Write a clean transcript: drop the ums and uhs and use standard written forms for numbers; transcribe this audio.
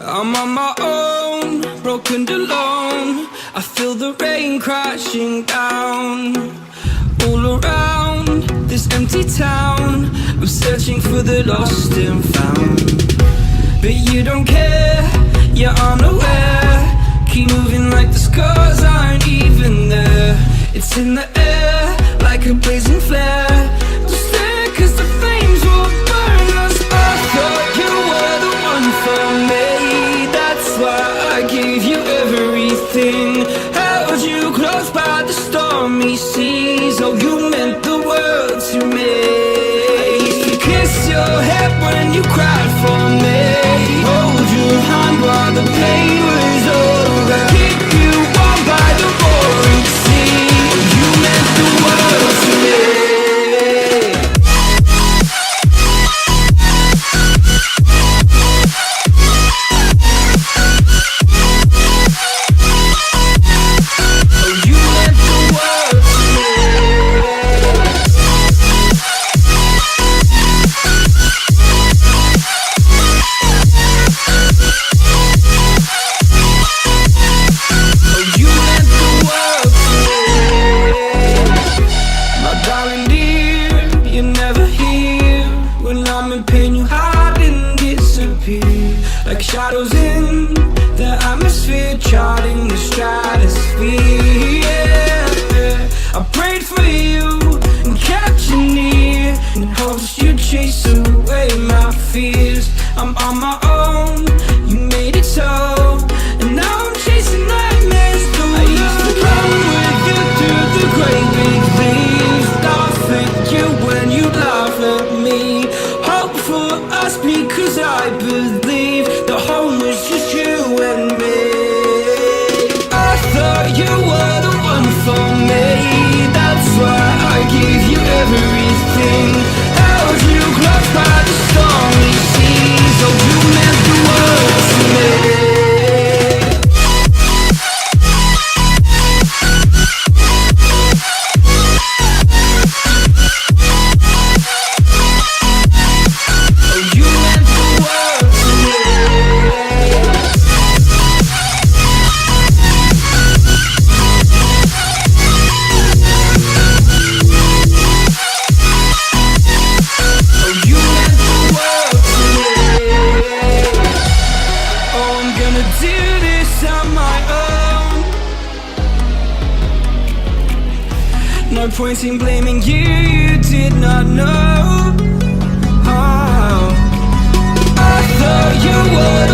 I'm on my own, broken and alone. I feel the rain crashing down. All around this empty town, I'm searching for the lost and found. But you don't care, you're unaware. Keep moving like the scars aren't even there. It's in the air, like a blazing flare. Just stare, cause the flames will burn us. I thought you were the one for me. That's why I gave you everything. Held you close by the stormy seas. Oh, you meant the world to me. I used to kiss your head when you cried for me. Hold your hand while the pain was over. Keep you warm by the roaring sea. You meant the world to me. Like shadows in the atmosphere, charting the stratosphere. Yeah. I prayed for you and kept you near, in hopes you'd chase away my fears. I'm on my own, you made it so, and now I'm chasing nightmares through. I used to run with you through the great big leaves, laugh at you when you laugh at me. Hope for us because I believe the home was just you and me. I thought you were the one for me. That's why I gave you everything. Held you close by the stormy seas. Oh, you meant the world to me. No point in blaming you, you did not know. Oh, I thought you would